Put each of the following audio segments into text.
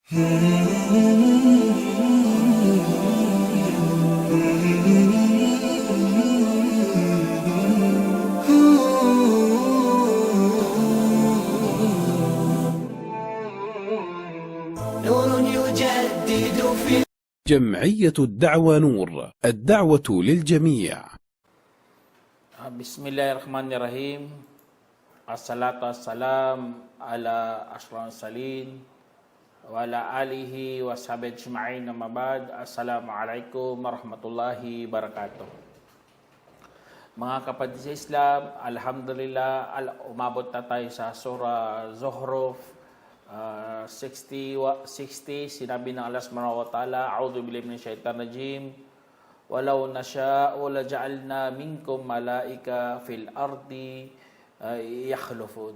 جمعية الدعوة نور، الدعوة للجميع. Bismillahirrahmanirrahim. Assalatu wassalam ala ashrafil salin wa ala alihi wa sahbihi ajma'in, amma ba'd. Assalamualaikum warahmatullahi wabarakatuh. Mga kapatid sa Islam, alhamdulillah, umabot na tayo sa surah Zukhruf 60. Sinabi ng Allah subhanahu wa ta'ala, a'udhu billahi minash shaitanir rajim, walau nasha'u laja'alna minkum malaika fil ardi yakhlufun.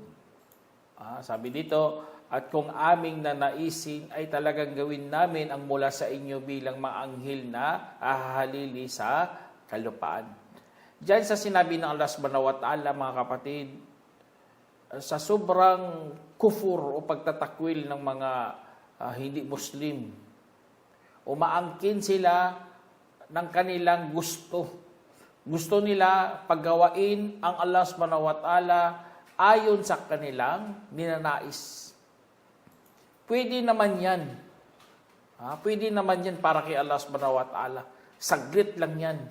Sabi dito, at kung aming nanaisin ay talagang gawin namin ang mula sa inyo bilang mga anghel na hahalili sa kalupaan. Diyan sa sinabi ng Allah subhanahu wa ta'ala, mga kapatid, sa sobrang kufur o pagtatakwil ng mga hindi Muslim, umaangkin sila ng kanilang gusto. Gusto nila paggawain ang Allah subhanahu wa ta'ala ayon sa kanilang ninanais. Pwede naman yan. Pwede naman yan para kay Allah subhanahu wa ta'ala. Saglit lang yan.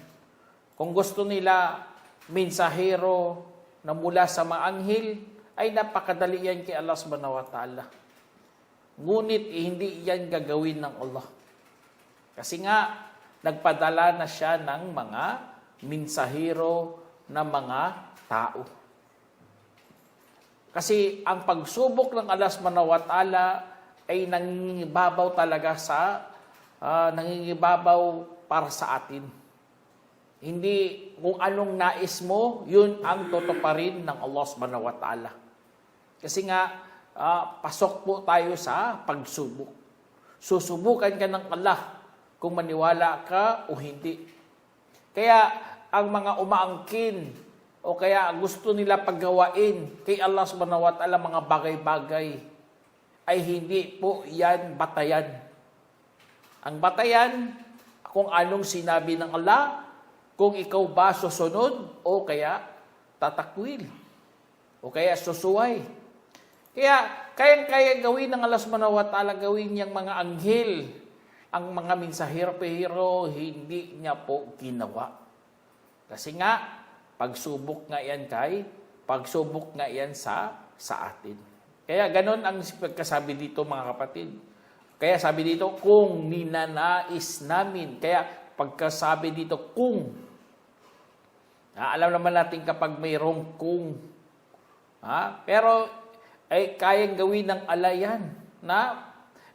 Kung gusto nila mensahero na mula sa mga anghel, ay napakadali yan kay Allah subhanahu wa ta'ala. Ngunit hindi yan gagawin ng Allah. Kasi nga, nagpadala na siya ng mga mensahero na mga tao. Kasi ang pagsubok ng Allah subhanahu wa ta'ala ay nangingibabaw talaga nangingibabaw para sa atin. Hindi kung anong nais mo, yun ang tutuparin ng Allah subhanahu wa ta'ala. Kasi nga, pasok po tayo sa pagsubok. Susubukan ka ng Allah kung maniwala ka o hindi. Kaya, ang mga umaangkin o kaya gusto nila paggawain kay Allah subhanahu wa ta'ala mga bagay-bagay, ay hindi po yan batayan. Ang batayan, kung anong sinabi ng Allah, kung ikaw ba susunod o kaya tatakwil o kaya susuway. Kaya kayang-kaya gawin ng Allah subhanahu wa ta'ala, gawin niyang mga anghel, ang mga mensahero, pero hindi niya po ginawa. Kasi nga, pagsubok nga yan sa atin. Kaya ganon ang pagkasabi dito, mga kapatid. Kaya sabi dito, kung ninanais namin. Kaya pagkasabi dito, kung. Alam naman natin kapag mayroong kung. Pero ay kayang gawin ng alayan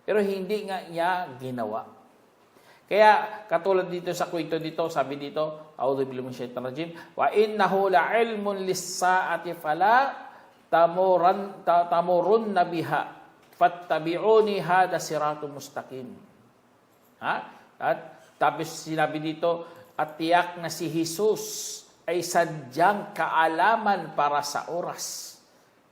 pero hindi nga niya ginawa. Kaya katulad dito sa kwento dito, sabi dito, a'udhu billahi minash shaitanir rajim, wa innahu la'ilmun lis-sa'ati fala tamurunna biha fattabi'uni hada siratun mustaqim. At tapos sinabi dito, at tiyak na si Jesus ay sadyang kaalaman para sa oras.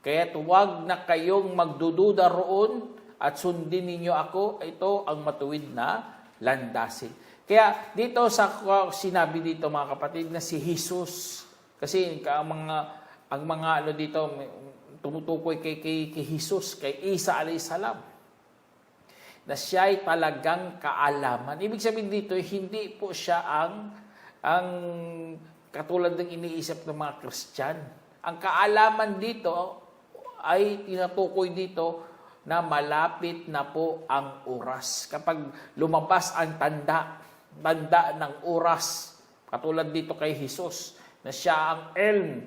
Kaya't huwag na kayong magdududa roon at sundin ninyo ako, ito ang matuwid na landasin. Kaya dito sa sinabi dito, mga kapatid, na si Jesus, kasi ang mga dito tumutukoy kay Jesus, kay Isa alayhis salam, na siya ay talagang kaalaman. Ibig sabihin dito, hindi po siya ang katulad ng iniisip ng mga Kristyan. Ang kaalaman dito ay tinatukoy dito na malapit na po ang oras. Kapag lumabas ang tanda ng oras, katulad dito kay Jesus, na siya ang elm,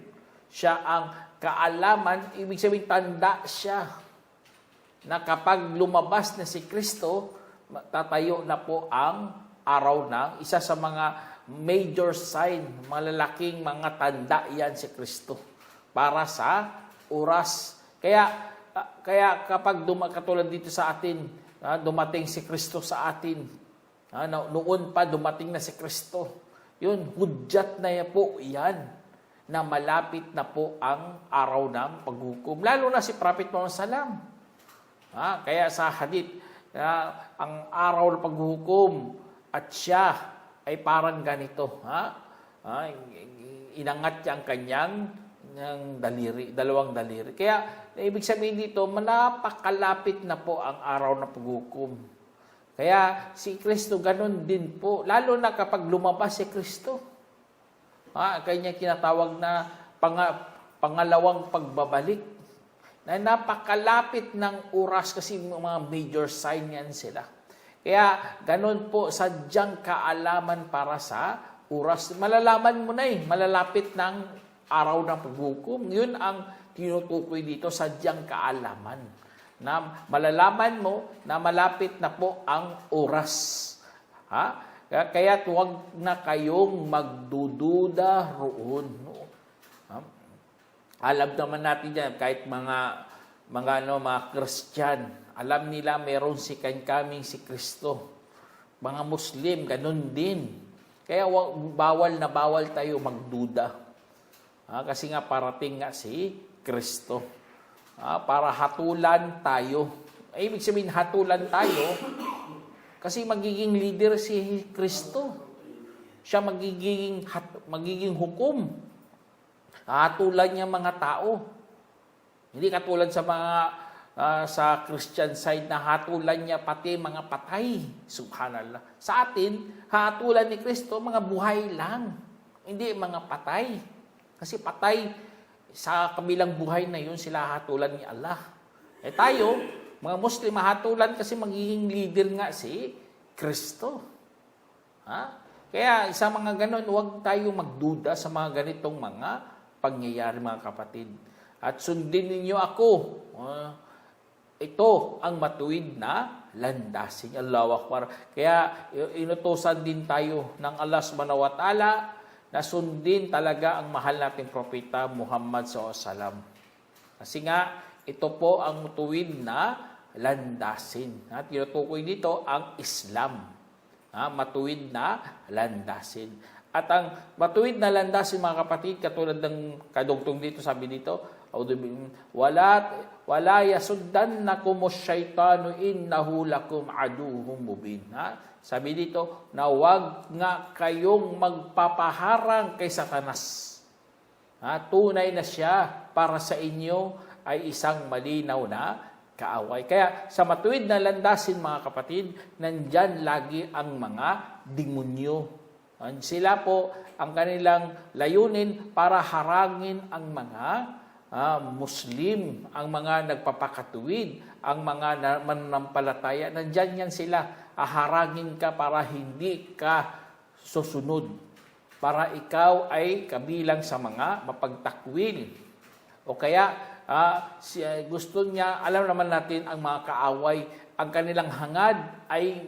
siya ang kaalaman, ibig sabihin tanda siya na kapag lumabas na si Kristo, tatayo na po ang araw ng isa sa mga major sign, malalaking mga tanda yan si Kristo para sa oras. Kaya kapag katulad dito sa atin, dumating si Kristo sa atin, noon pa dumating na si Kristo, yun, hudyat na po yan, na malapit na po ang araw ng paghukom. Lalo na si Prophet Muhammad sallam. Kaya sa hadith, ang araw ng paghuhukom at siya ay parang ganito. Inangat niya ang kanyang dalawang daliri. Kaya, ibig sabihin dito, napakalapit na po ang araw ng paghuhukom. Kaya, si Kristo ganun din po. Lalo na kapag lumabas si Kristo. Kanya kinatawag na pangalawang pagbabalik. Na napakalapit ng oras kasi mga major sign yan sila. Kaya, ganun po, sadyang kaalaman para sa oras. Malalaman mo na malalapit ng araw ng paghukom. Yun ang tinutukoy dito, sadyang kaalaman. Na malalaman mo na malapit na po ang oras. Kaya huwag na kayong magdududa roon. Alam naman natin yan, kahit mga Christian, alam nila meron kaming si Kristo. Mga Muslim, ganun din. Kaya bawal na bawal tayo magduda. Kasi nga parating nga si Kristo. Para hatulan tayo. Ibig sabihin hatulan tayo kasi magiging leader si Kristo. Siya magiging hukom. Hatulan niya mga tao. Hindi katulad sa mga sa Christian side na hatulan niya pati mga patay. Subhanallah. Sa atin, hatulan ni Kristo mga buhay lang. Hindi mga patay. Kasi patay, sa kabilang buhay na yun, sila hatulan ni Allah. Tayo, mga Muslim, hatulan kasi magiging leader nga si Kristo. Kaya sa mga ganon, huwag tayo magduda sa mga ganitong mga pangyayari, mga kapatid. At sundin ninyo ako. Ito ang matuwid na landasin. Allahu Akbar. Kaya inutusan din tayo ng Allah Subhanahu wa Ta'ala na sundin talaga ang mahal nating propeta Muhammad SAW. Kasi nga, ito po ang tuwid na landasin. Tinutukoy dito ang Islam. Matuwid na landasin. At ang matuwid na landasin, mga kapatid, katulad ng kadugtong dito, sabi dito, wala yasuddannakum asy-syaitanu innahu lakum aduwwum mubin. Sabi dito, na huwag nga kayong magpapaharang kay Satanas. Tunay na siya para sa inyo ay isang malinaw na kaaway. Kaya sa matuwid na landasin, mga kapatid, nandyan lagi ang mga demonyo. Sila po ang kanilang layunin para harangin ang mga Muslim, ang mga nagpapakatuwid, ang mga mananampalataya. Nandyan yan sila. Harangin ka para hindi ka susunod. Para ikaw ay kabilang sa mga mapagtakwil. O kaya, gusto niya, alam naman natin ang mga kaaway, ang kanilang hangad ay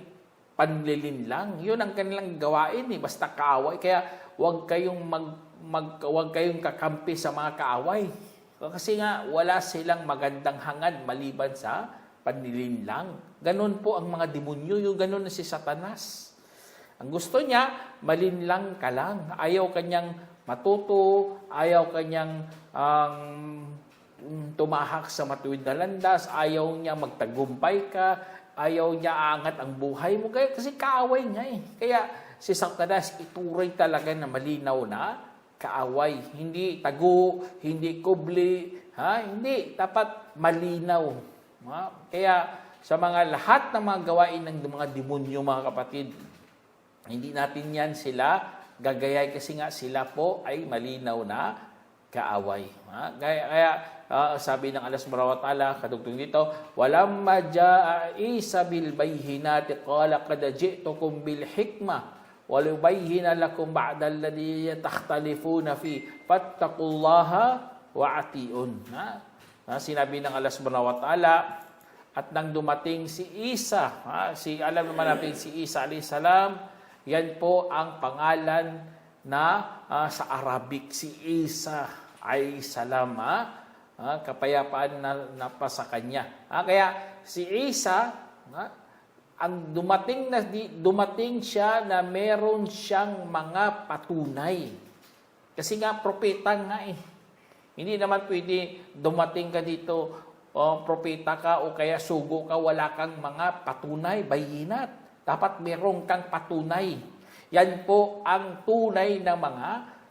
panlilin lang. Yun ang kanilang gawain, basta kaaway. Kaya huwag kayong huwag kayong kakampi sa mga kaaway. Kasi nga wala silang magandang hangad maliban sa panlilin lang. Ganun po ang mga demonyo, yung ganun na si Satanas. Ang gusto niya, malinlang ka lang. Ayaw kanyang matuto, ayaw kanyang tumahak sa matuwid na landas, ayaw niya magtagumpay ka, ayaw niya aangat ang buhay mo. Kasi kaaway nga Kaya si Satanas ituray talaga na malinaw na kaaway. Hindi tago, hindi kubli, hindi. Dapat malinaw. Kaya sa mga lahat ng mga gawain ng mga demonyo, mga kapatid, hindi natin yan sila gagayay kasi nga sila po ay malinaw na kaaway. Kaya sabi ng Allah Subhanahu wa Ta'ala, kadugtong dito, walamma jaa Isa bil bayyinati qala qad ji'tukum bil hikmah walubayyina lakum ba'da alladhi takhtalifuna fi fattaqullaha wa atiun. Sinabi ng Allah Subhanahu wa Ta'ala, at nang dumating si Isa, alam naman natin si Isa alayhis salam, yan po ang pangalan na sa Arabic, si Isa alayhis salam, kapayapaan na pa sa kanya. Kaya si Isa, ang dumating siya na meron siyang mga patunay. Kasi nga propeta nga Hindi naman pwede dumating ka dito propeta ka o kaya sugo ka, wala kang mga patunay, bayinat. Dapat meron kang patunay. Yan po ang tunay na mga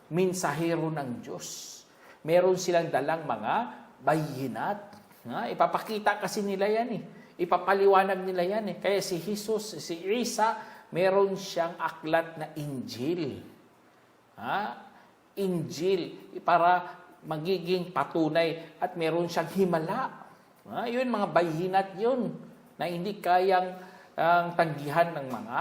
mensahero ng Diyos. Meron silang dalang mga bayinat. Ipapakita kasi nila yan eh. Ipapaliwanag nila yan eh. Kaya si Jesus, si Isa, meron siyang aklat na Injil. Injil para magiging patunay at meron siyang himala. Yun, mga bayhinat yun na hindi kayang tanggihan ng mga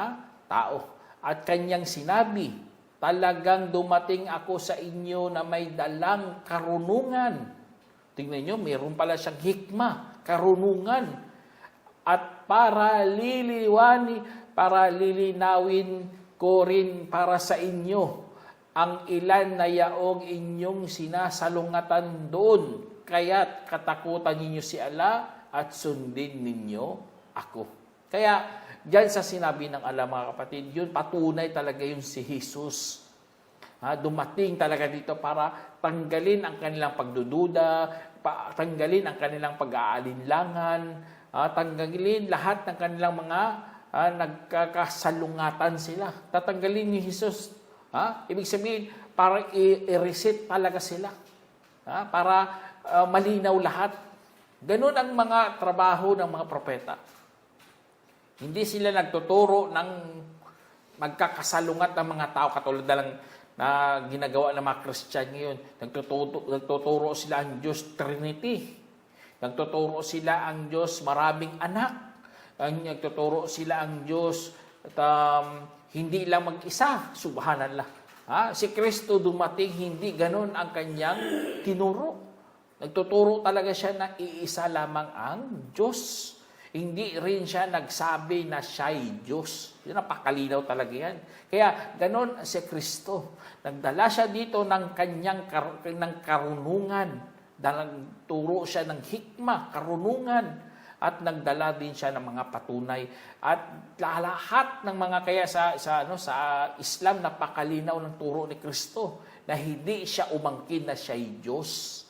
tao. At kanyang sinabi, talagang dumating ako sa inyo na may dalang karunungan. Tingnan nyo, meron pala siyang hikma, karunungan. At para lilinawin ko rin para sa inyo ang ilan na yaong inyong sinasalungatan doon. Kaya't katakutan ninyo si Allah at sundin ninyo ako. Kaya, diyan sa sinabi ng Allah, mga kapatid, yun, patunay talaga yun si Jesus. Dumating talaga dito para tanggalin ang kanilang pagdududa, tanggalin ang kanilang pag-aalinlangan, tanggalin lahat ng kanilang mga nagkakasalungatan sila. Tatanggalin ni Jesus. Ibig sabihin, para i-reset talaga sila. Para malinaw lahat. Ganun ang mga trabaho ng mga propeta. Hindi sila nagtuturo ng magkakasalungat ng mga tao katulad na ginagawa ng mga Christian ngayon. Nagtuturo sila ang Diyos Trinity. Nagtuturo sila ang Diyos maraming anak. Nagtuturo sila ang Diyos at hindi lang mag-isa. Subhanallah. Si Kristo dumating, hindi ganun ang kanyang tinuro. Nagtuturo talaga siya na iisa lamang ang Diyos. Hindi rin siya nagsabi na siya'y Diyos. Napakalinaw talaga yan. Kaya ganun si Kristo. Nagdala siya dito ng kanyang karunungan. Turo siya ng hikma, karunungan. At nagdala din siya ng mga patunay. At lahat ng mga kaya sa Islam, napakalinaw ng turo ni Kristo na hindi siya umangkin na siya'y Diyos.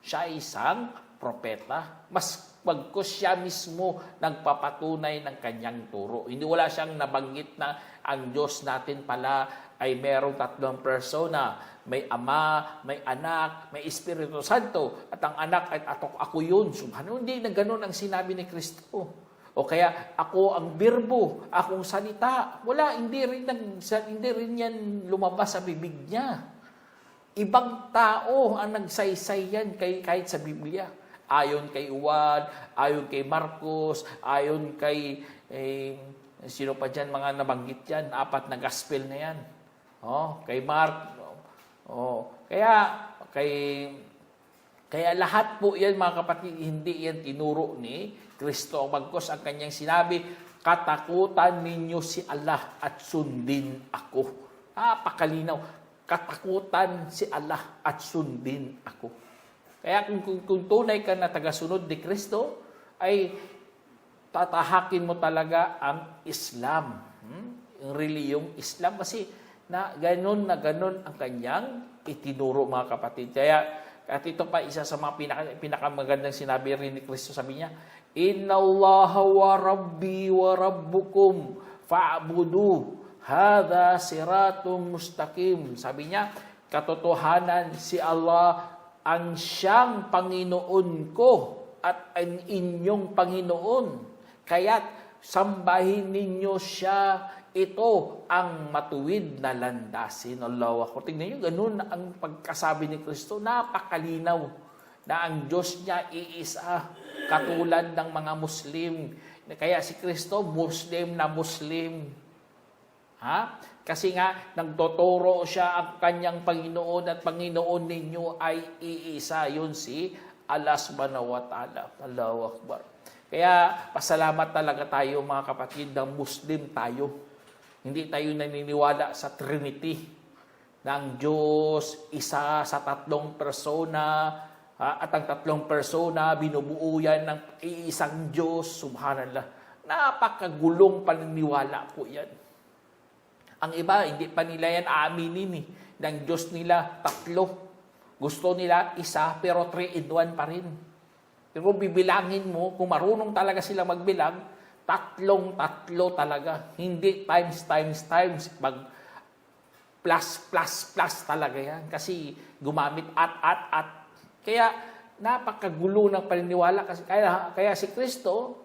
Siya ay isang propeta. Mas pagkos siya mismo nagpapatunay ng kanyang turo. Hindi wala siyang nabanggit na ang Diyos natin pala ay merong 3 persona. May Ama, may Anak, may Espiritu Santo. At ang Anak ay ako yun. Subhanallah, hindi na ganun ang sinabi ni Kristo. O kaya, ako ang birbo, akong salita. Wala, hindi rin yan lumabas sa bibig niya. Ibang tao ang nagsaysay yan kahit sa Biblia. Ayon kay Juan, ayon kay Marcos, ayon kay sino pa dyan, mga nabanggit yan, 4 na gospel na yan. Kay Mark. Kaya lahat po yan, mga kapatid, hindi yan tinuro ni Kristo. Bagkus ang kanyang sinabi, katakutan ninyo si Allah at sundin ako. Napakalinaw. Katakutan si Allah at sundin ako. Kaya kung tunay ka na tagasunod ni Kristo, ay tatahakin mo talaga ang Islam. Yung reliyong Islam. Kasi ganun ang kanyang itinuro, mga kapatid. Kaya, at ito pa, isa sa mga pinakamagandang sinabi rin ni Kristo, sabi niya, Inna Allaha wa Rabbi wa Rabbukum fa'budu hadha siratum mustaqim. Sabi niya, katotohanan si Allah ang siyang Panginoon ko at ang inyong Panginoon. Kaya't sambahin ninyo siya, ito ang matuwid na landasin. Allahu Akbar. Tingnan nyo, ganun ang pagkasabi ni Kristo. Napakalinaw na ang Diyos niya iisa, katulad ng mga Muslim. Kaya si Kristo, Muslim na Muslim. Kasi nga, nagtuturo siya ang kanyang Panginoon at Panginoon ninyo ay iisa. Yun si Allah subhanahu wa ta'ala. Allahu Akbar. Kaya, pasalamat talaga tayo, mga kapatid, ng Muslim tayo. Hindi tayo naniniwala sa Trinity. Na ang Diyos, isa sa 3 persona, at ang 3 persona, binubuo yan ng iisang Diyos. Subhanallah. Napakagulong paniniwala po yan. Ang iba, hindi pa nila yan aaminin ng Diyos nila 3. Gusto nila isa, pero 3 in 1 pa rin. Pero bibilangin mo, kung marunong talaga sila magbilang, tatlo talaga. Hindi times. Pag plus talaga yan. Kasi gumamit at. Kaya napakagulo ng paniniwala. Kasi kaya si Kristo,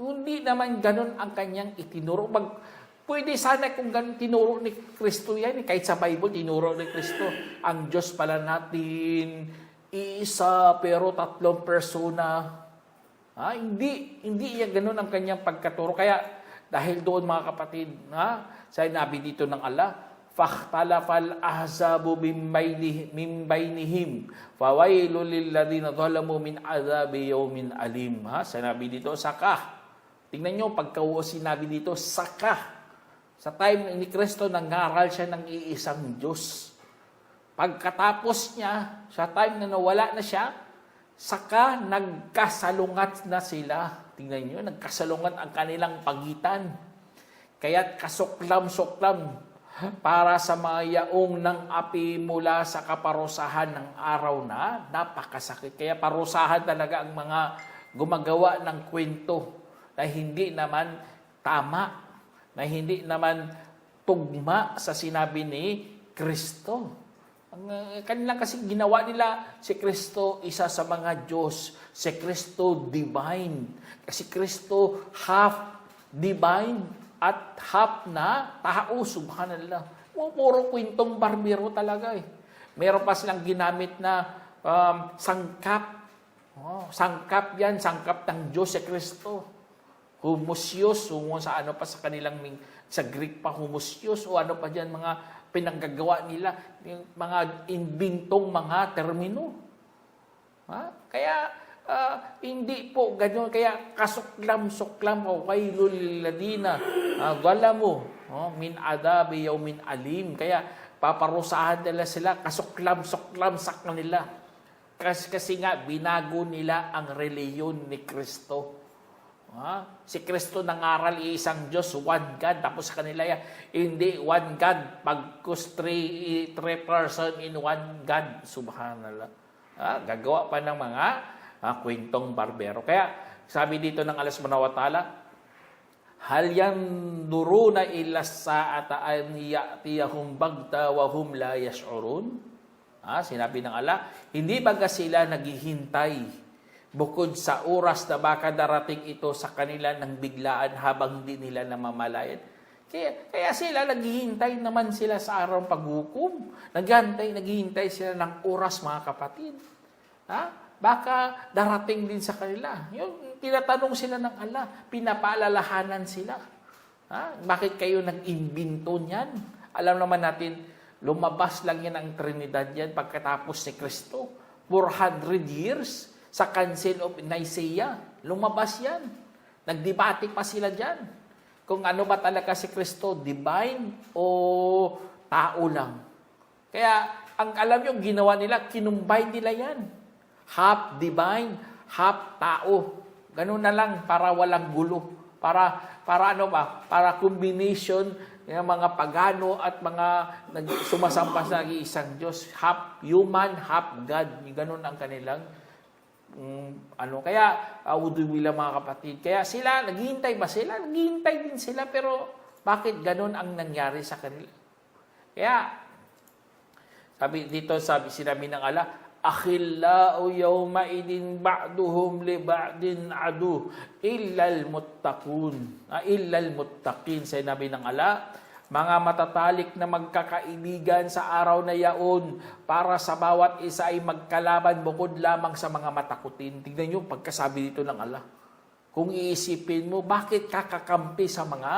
hindi naman ganun ang kanyang itinuro. Pwede sana kung ganun tinuro ni Kristo yan. Kahit sa Bible, tinuro ni Kristo. Ang Diyos pala natin, iisa pero tatlong persona. Hindi yan ganun ang kanyang pagkaturo. Kaya dahil doon mga kapatid, sinabi dito ng Allah, فَاخْتَلَفَ الْأَحْزَابُ مِنْ بَيْنِهِمْ فَوَيْلٌ لِلَّذِينَ ظَلَمُوا مِنْ عَذَابِ يَوْمٍ أَلِيمٍ. Sinabi dito, saka. Tingnan nyo, sinabi dito, saka. Sa time ni Kristo, nangaral siya ng iisang Diyos. Pagkatapos niya, sa time na nawala na siya, saka nagkasalungat na sila. Tingnan nyo, nagkasalungat ang kanilang pagitan. Kaya't kasuklam-suklam para sa mga yaong ng api mula sa kaparusahan ng araw na napakasakit. Kaya parusahan talaga ang mga gumagawa ng kwento na hindi naman tama, na hindi naman tugma sa sinabi ni Kristo. Ang kanilang kasi ginawa nila si Kristo isa sa mga Diyos, si Kristo divine. Kasi Kristo half divine at half na tao, subhanallah. Puro kwentong barbero talaga eh. Meron pa silang ginamit na sangkap. Sangkap yan, sangkap ng Diyos si Kristo. Humusyos, sa ano pa sa kanilang, sa Greek pa humusyos, o ano pa dyan, mga pinanggagawa nila, yung mga imbintong mga termino. Kaya, hindi po ganyan. Kaya kasuklam-suklam o wailul lilladina zalamu min adabi yawmin alim. Kaya paparusahan nila sila, kasuklam-suklam sa kanila. Kasi nga binago nila ang reliyon ni Kristo. Si Kristo nangaral isang Diyos, one God. Tapos sa kanila hindi one God, pagkus three person in one God. Subhanallah. Gagawa pa ng mga kwentong barbero. Kaya sabi dito ng Allah subhanahu wa ta'ala, hal yanduruna illa sa'ata an ya'tiyahum bagta wa hum la yash'urun. Sinabi ng Allah, hindi baga sila naghihintay bukod sa oras na baka darating ito sa kanila ng biglaan habang hindi nila namamalayan. Kaya sila naghihintay naman sila sa araw ng paghukom. Naghihintay sila ng oras, mga kapatid. Baka darating din sa kanila. Yung tinatanong sila ng Allah, pinapaalalahanan sila. Bakit kayo nag-imbento niyan? Alam naman natin, lumabas lang yan ang Trinidad yan pagkatapos ni Kristo. 400 years sa Council of Nicaea. Lumabas yan. Nagdebate pa sila dyan. Kung ano ba talaga si Kristo, divine o tao lang. Kaya, ang alam nyo, ginawa nila, kinumbay nila yan. Half divine, half tao. Ganun na lang para walang gulo. Para combination ng mga pagano at mga sumasampas sa isang Diyos. Half human, half God. Ganun ang kanilang Kaya, awudumila mga kapatid. Kaya sila, naghihintay ba sila? Naghihintay din sila, pero bakit ganun ang nangyari sa kanila? Kaya, sinabi ng Allah, akhillau yawma idin ba'duhum li ba'din adu illal muttaqun. Illal muttaqin, sinabi ng Allah, mga matatalik na magkakaibigan sa araw na yaon para sa bawat isa ay magkalaban bukod lamang sa mga matakutin. Tignan nyo pagkasabi dito ng Allah. Kung iisipin mo, bakit kakakampi sa mga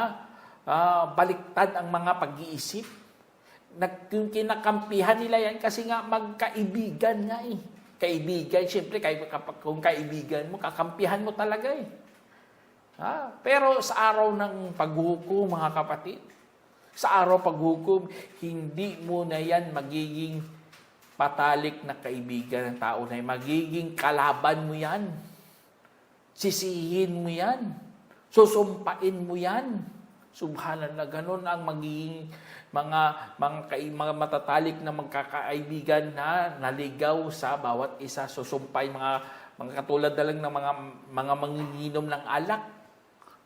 baliktad ang mga pag-iisip? Yung kinakampihan nila yan kasi nga magkaibigan nga eh. Kaibigan, siyempre kung kaibigan mo, kakampihan mo talaga eh. Pero sa araw ng paghukom, mga kapatid, sa araw paghukom, hindi mo na yan magiging patalik na kaibigan ng tao na yan. Magiging kalaban mo yan. Sisihin mo yan. Susumpain mo yan. Subhanallah, ganun ang magiging mga matatalik na magkakaibigan na naligaw sa bawat isa. Susumpay mga mga katulad na lang ng mga manginginom ng alak.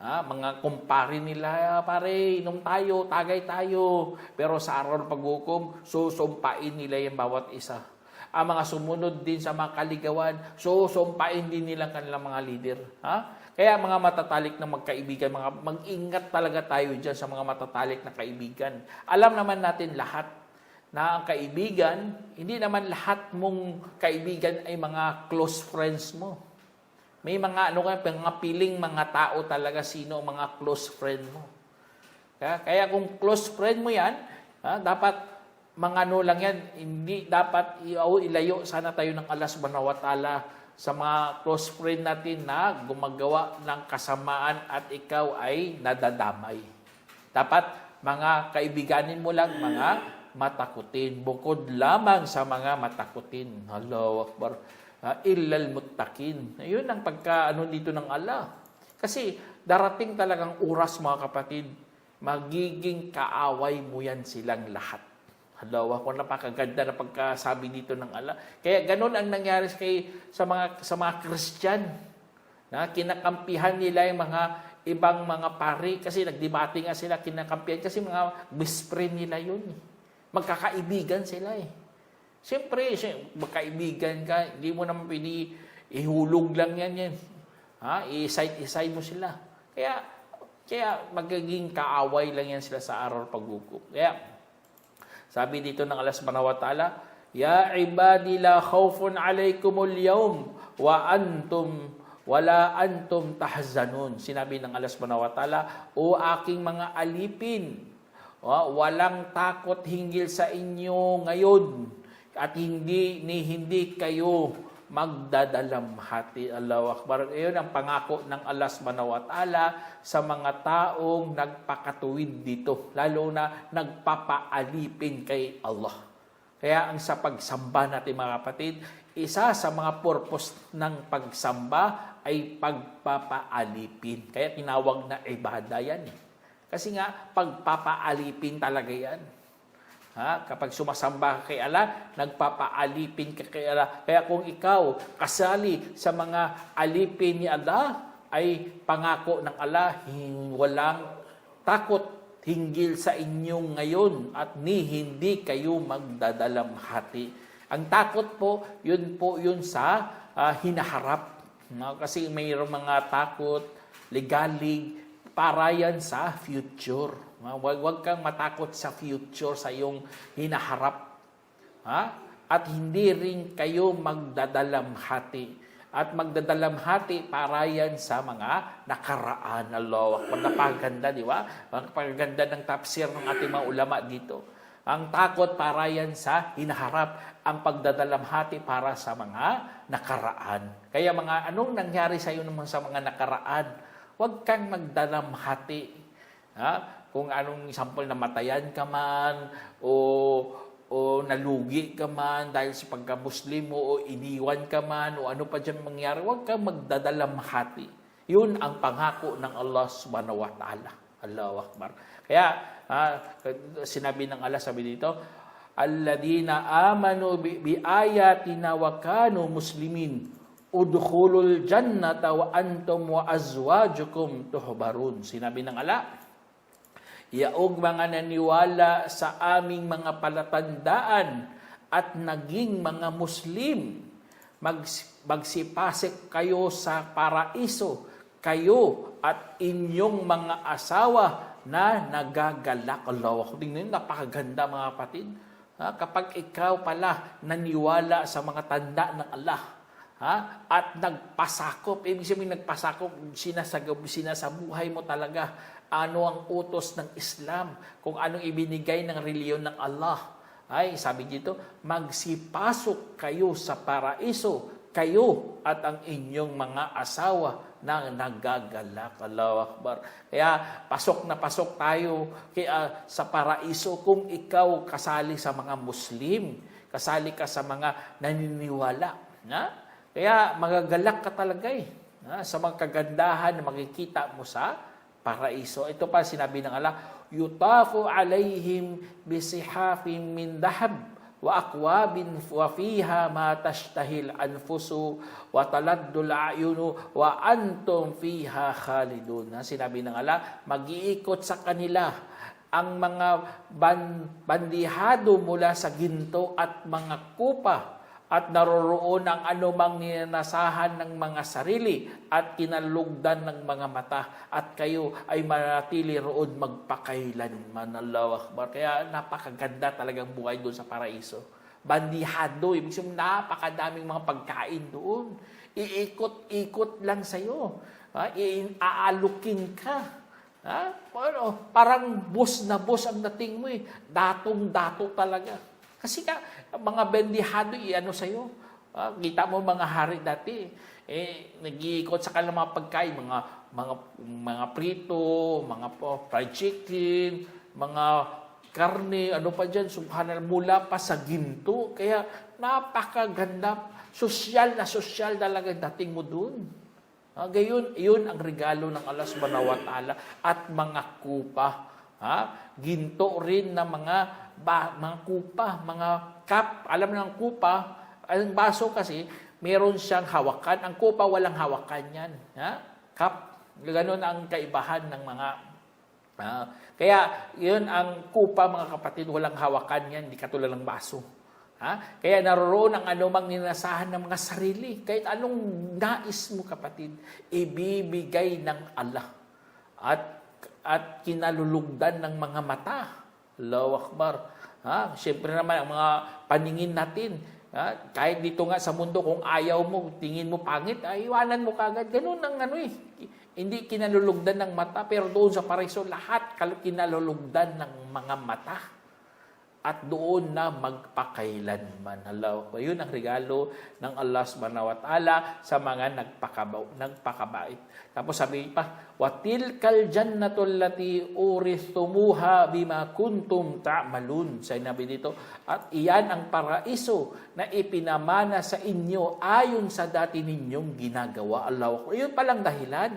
Mga kumpare nila, pare, inom tayo, tagay tayo. Pero sa araw ng paghukom, susumpain nila yung bawat isa. Ang mga sumunod din sa mga kaligawan, susumpain din nila kanilang mga leader. Kaya mga matatalik na magkaibigan, mag-ingat talaga tayo dyan sa mga matatalik na kaibigan. Alam naman natin lahat na ang kaibigan, hindi naman lahat mong kaibigan ay mga close friends mo. May mga mga piling mga tao talaga sino ang mga close friend mo. Kaya kung close friend mo yan, dapat mga lang yan, hindi dapat ilayo sana tayo ng Allah subhanahu wa ta'ala sa mga close friend natin na gumagawa ng kasamaan at ikaw ay nadadamay. Dapat mga kaibiganin mo lang mga matakutin. Bukod lamang sa mga matakutin. Allahu Akbar. Illal muttaqin. Yun ang dito ng Allah. Kasi darating talagang oras mga kapatid, magiging kaaway mo yan silang lahat. Allahu Akbar, napakaganda na pagkasabi dito ng Allah. Kaya ganun ang nangyari sa mga Christian. Kinakampihan nila yung mga ibang mga pari kasi nagdebate nga sila, kinakampihan kasi mga best friend nila yun. Magkakaibigan sila Siyempre, magkaibigan ka, hindi mo naman pwede ihulog lang yan. I-isay mo sila. Kaya magiging kaaway lang yan sila sa araw paghukom. Kaya, sabi dito ng Allah subhanahu wa ta'ala, Ya ibadi la khawfun alaykumul yawm wala antum tahzanun. Sinabi ng Allah subhanahu wa ta'ala, O aking mga alipin, walang takot hinggil sa inyo ngayon. At hindi kayo magdadalamhati. Allahu Akbar. Iyon ang pangako ng Allah subhanahu wa ta'ala sa mga taong nagpakatuwid dito. Lalo na nagpapaalipin kay Allah. Kaya ang sa pagsamba natin mga kapatid, isa sa mga purpose ng pagsamba ay pagpapaalipin. Kaya tinawag na ibada yan. Kasi nga, pagpapaalipin talaga yan. Kapag sumasamba kay Allah, nagpapaalipin ka kay Allah. Kaya kung ikaw kasali sa mga alipin ni Allah, ay pangako ng Allah, walang takot hinggil sa inyong ngayon at hindi kayo magdadalamhati. Ang takot po yun sa hinaharap. Kasi mayroong mga takot, legalig, para yan sa future. Huwag kang matakot sa future, sa iyong hinaharap. At hindi rin kayo magdadalamhati. At magdadalamhati para yan sa mga nakaraan. Allah, napakaganda, di ba? Napakaganda ng tafsir ng ating mga ulama dito. Ang takot para yan sa hinaharap. Ang pagdadalamhati para sa mga nakaraan. Kaya anong nangyari sa iyo naman sa mga nakaraan? Huwag kang magdalamhati. Kung anong sample, namatayan ka man, o nalugi ka man dahil sa pagka-Muslim mo, o iniwan ka man, o ano pa dyan mangyari, huwag kang magdadalamhati. Yun ang pangako ng Allah subhanahu wa ta'ala. Allahu Akbar. Kaya, sinabi ng Allah, sabi dito, Alladina amanu bi ayatina wa kanu muslimin, udkhulul jannata wa antum wa azwajukum tuhbarun. Sinabi ng Allah, yaog mga naniwala sa aming mga palatandaan at naging mga Muslim, magsipasik kayo sa paraiso, kayo at inyong mga asawa na nagagalak. Allah, tingnan, napakaganda mga kapatid. Kapag ikaw pala naniwala sa mga tanda ng Allah, at nagpasakop, ibig sabihin nagpasakop, sinasabuhay mo talaga ano ang utos ng Islam, kung anong ibinigay ng reliyon ng Allah. Ay, sabi dito, magsipasok kayo sa paraiso, kayo at ang inyong mga asawa na nagagalak. Allahu Akbar. Kaya pasok na pasok tayo sa paraiso kung ikaw kasali sa mga Muslim, kasali ka sa mga naniniwala. Kaya magagalak ka talaga sa mga kagandahan na makikita mo sa paraiso. Ito pa sinabi ng Allah, yutafu alaihim bisihafin min dahab wa akwabin wa fiha ma tashtahil anfusu wa taladdul a'yunu wa antum fiha khalidun. Sinabi ng Allah, mag-iikot sa kanila ang mga bandihado mula sa ginto at mga kupa, at naroroon ang anumang ninanasahan ng mga sarili at kinalugdan ng mga mata, at kayo ay manatili roon magpakailanman. Allahu Akbar. Kaya napakaganda talagang buhay doon sa paraiso. Bandihado, ibig sabihin napakadaming mga pagkain doon. Iikot-ikot lang sa'yo. Aalukin ka. Parang bus na bus ang dating mo eh. Datong-dato talaga. Kasi ka, mga bendihado, sa'yo. Kita mo mga hari dati, nag-iikot sa kanilang mga pagkain, mga prito, mga fried chicken, mga karne, ano pa dyan, subhanallah, mula pa sa ginto. Kaya napakaganda, sosyal talaga dating mo dun. Gayon, yun ang regalo ng Allah subhanahu wa ta'ala. At mga kupa, ginto rin na mga kupa, mga cup. Alam ng kupa, ang baso kasi, meron siyang hawakan. Ang kupa, walang hawakan yan. Cup. Ganon ang kaibahan ng mga... kaya, yun ang kupa, mga kapatid, walang hawakan yan. Hindi katulad ng baso. Kaya naroroon ang anumang ninasahan ng mga sarili. Kahit anong nais mo, kapatid, ibibigay ng Allah. At kinalulugdan ng mga mata. Allahu Akbar. Siyempre naman, ang mga paningin natin, kahit dito nga sa mundo, kung ayaw mo, tingin mo pangit, iwanan mo kagad. Ganun ang hindi kinalulugdan ng mata, pero doon sa paraiso, lahat kinalulugdan ng mga mata. At doon na magpakailanman. Yun ang regalo ng Allah subhanahu wa ta'ala sa mga nagpakabait. Tapos sabi pa, وَتِلْكَ الْجَنَّةُ الَّتِي أُورِثْتُمُوهَا بِمَا كُنْتُمْ تَعْمَلُونَ. Sabi dito, at iyan ang paraiso na ipinamana sa inyo ayon sa dati ninyong ginagawa. Yun palang dahilan.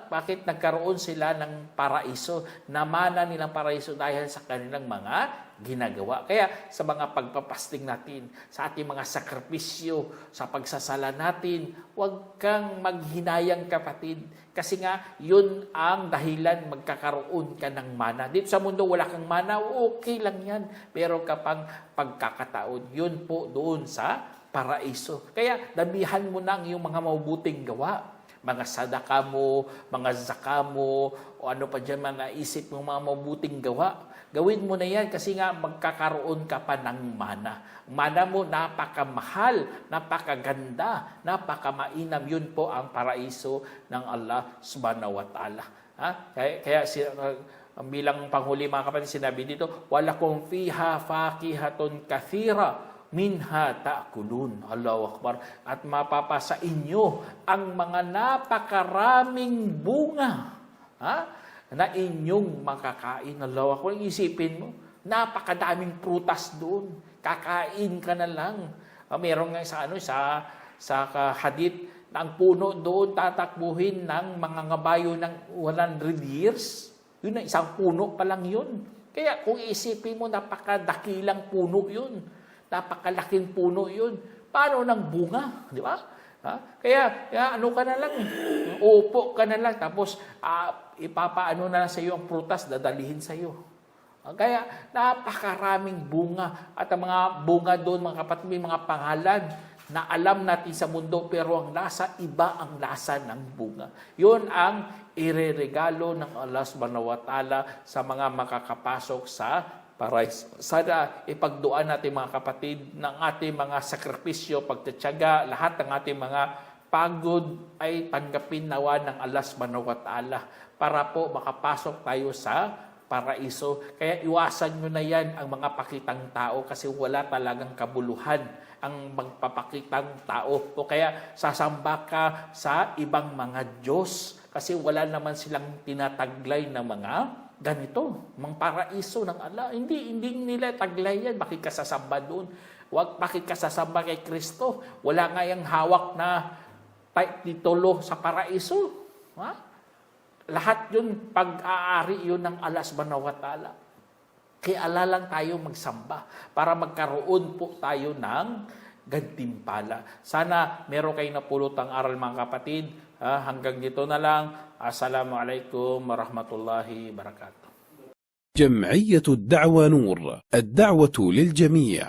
Bakit nagkaroon sila ng paraiso? Namana nilang paraiso dahil sa kanilang mga ginagawa. Kaya sa mga pagpapasting natin, sa ating mga sakripisyo, sa pagsasala natin, huwag kang maghinayang, kapatid. Kasi nga, yun ang dahilan magkakaroon ka ng mana. Dito sa mundo, wala kang mana, okay lang yan. Pero kapag pagkakataon, yun po doon sa paraiso. Kaya, damihan mo na ang iyong mga mabubuting gawa. Mga sadaka mo, mga zaka mo, o ano pa dyan, mga isip mo, mga mabuting gawa. Gawin mo na yan kasi nga magkakaroon ka pa ng mana. Mana mo napakamahal, napakaganda, napakamainam. Yun po ang paraiso ng Allah subhanahu wa ta'ala. Kaya bilang panghuli, mga kapatid, sinabi dito, walakum fiha fakihatun kathira minha ta'kulun. Allahu Akbar. At mapapasa inyo ang mga napakaraming bunga na inyong makakain. Allahu Akbar. Isipin mo, napakadaming prutas doon. Kakain ka na lang. Meron nga sa hadith na ang puno doon tatakbuhin ng mga ngabayo ng 100 years. Yun na, isang puno pa lang yun. Kaya kung isipin mo, napakadakilang puno yun. Napakalaking puno yun. Paano ng bunga? Di ba? Kaya ano ka na lang. Upo ka na lang. Tapos ipapaano na lang sa iyo ang prutas, dadalihin sa iyo. Kaya napakaraming bunga. At ang mga bunga doon, mga kapatid, may mga pangalan na alam natin sa mundo, pero ang lasa, iba ang lasa ng bunga. Yun ang ireregalo ng Allah subhanahu wa ta'ala sa mga makakapasok sa paraiso. Sana ipagduan natin, mga kapatid, ng ating mga sakripisyo, pagtatyaga, lahat ng ating mga pagod ay tanggapin nawa ng Allah subhanahu wa ta'ala para po makapasok tayo sa paraiso. Kaya iwasan nyo na yan ang mga pakitang tao kasi wala talagang kabuluhan ang magpapakitang tao. O kaya sasamba ka sa ibang mga Diyos kasi wala naman silang tinataglay na mga ganito, mga paraiso ng Allah. Hindi nila taglay yan. Bakit ka sasamba doon? Bakit ka sasamba kay Kristo? Wala nga yung hawak na titulo sa paraiso. Lahat yun, pag-aari yun ng Allah subhanahu wa ta'ala. Kaya lang tayo magsamba para magkaroon po tayo ng gantimpala. Sana meron kayong napulutang aral mga kapatid. Hanggang dito na lang. Assalamualaikum warahmatullahi wabarakatuh. جمعية الدعوة نور، الدعوة للجميع.